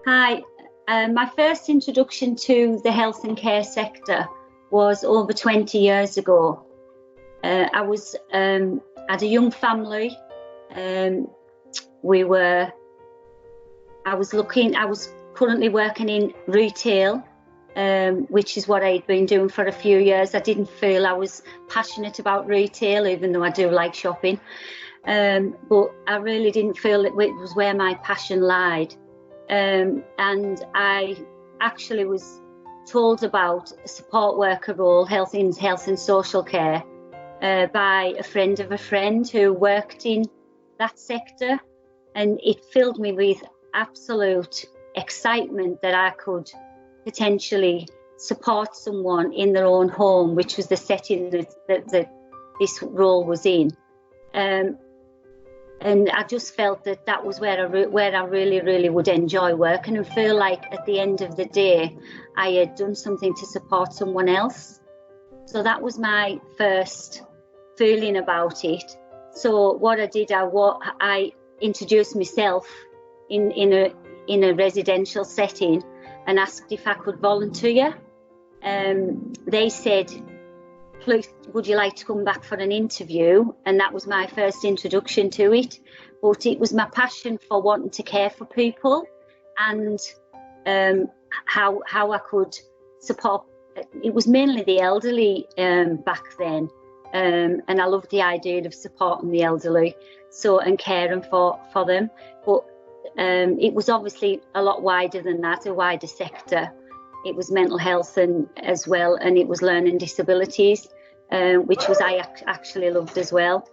Hi, my first introduction to the health and care sector was over 20 years ago. I was had a young family. I was currently working in retail, which is what I'd been doing for a few years. I didn't feel I was passionate about retail, even though I do like shopping. But I really didn't feel that it was where my passion lied. And I actually was told about a support worker role, health and social care, by a friend of a friend who worked in that sector, and it filled me with absolute excitement that I could potentially support someone in their own home, which was the setting that this role was in. And I just felt that was where I really would enjoy working and feel like at the end of the day I had done something to support someone else. So that was my first feeling about it. So what I did, I introduced myself in a residential setting and asked if I could volunteer. They said, "Please, would you like to come back for an interview?" And that was my first introduction to it. But it was my passion for wanting to care for people and how I could support. It was mainly the elderly back then, and I loved the idea of supporting the elderly, and caring for them. But it was obviously a lot wider than that, a wider sector. It was mental health as well, and it was learning disabilities, which I actually loved as well.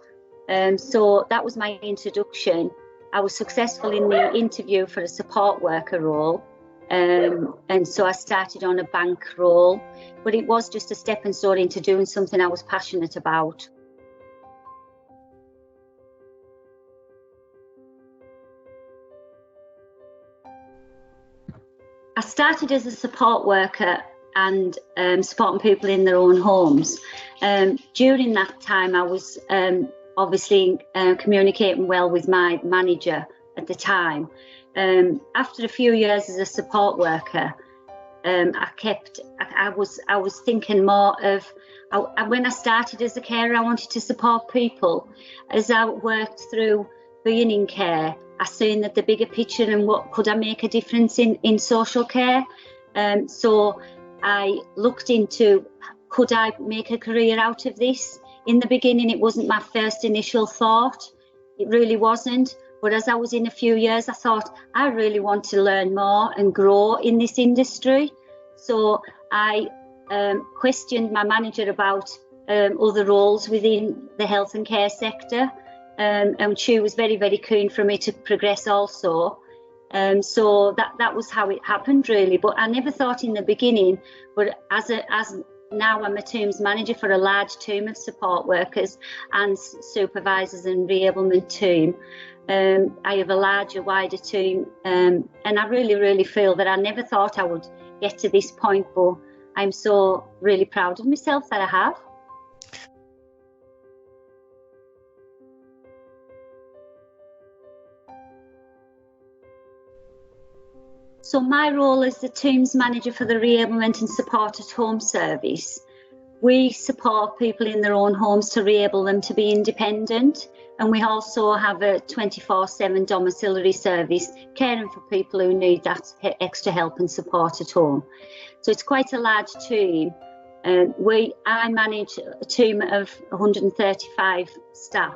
So that was my introduction. I was successful in the interview for a support worker role, and so I started on a bank role, but it was just a stepping stone into doing something I was passionate about. I started as a support worker and supporting people in their own homes. During that time, I was obviously communicating well with my manager at the time. After a few years as a support worker, I was thinking more of, when I started as a carer, I wanted to support people. As I worked through being in care, I seen that the bigger picture and what could I make a difference in social care. So I looked into, could I make a career out of this? In the beginning, it wasn't my first initial thought. It really wasn't. But as I was in a few years, I thought, I really want to learn more and grow in this industry. So I questioned my manager about other roles within the health and care sector. And she was very keen for me to progress also. So that was how it happened, really. But I never thought in the beginning, but as now I'm a teams manager for a large team of support workers and supervisors and reablement team. I have a wider team, and I really feel that I never thought I would get to this point, but I'm so really proud of myself that I have. So my role as the teams manager for the Reablement and Support at Home service, we support people in their own homes to re-able them to be independent, and we also have a 24/7 domiciliary service caring for people who need that extra help and support at home. So it's quite a large team. I manage a team of 135 staff.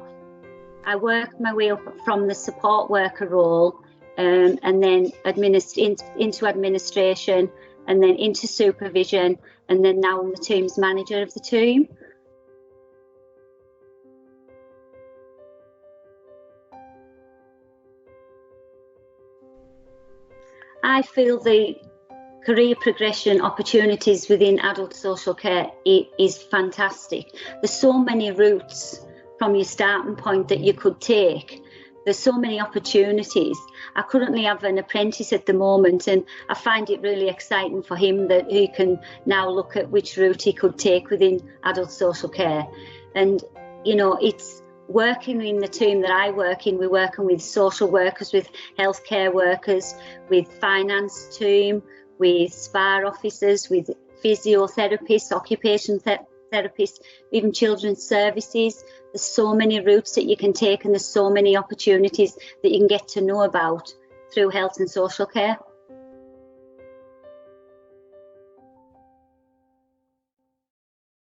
I work my way up from the support worker role, and then into administration, and then into supervision, and then now I'm the teams manager of the team. I feel the career progression opportunities within adult social care is fantastic. There's so many routes from your starting point that you could take. There's so many opportunities. I currently have an apprentice at the moment, and I find it really exciting for him that he can now look at which route he could take within adult social care. And, you know, it's working in the team that I work in, we're working with social workers, with healthcare workers, with finance team, with spa officers, with physiotherapists, occupation therapists, even children's services. There's so many routes that you can take, and there's so many opportunities that you can get to know about through health and social care.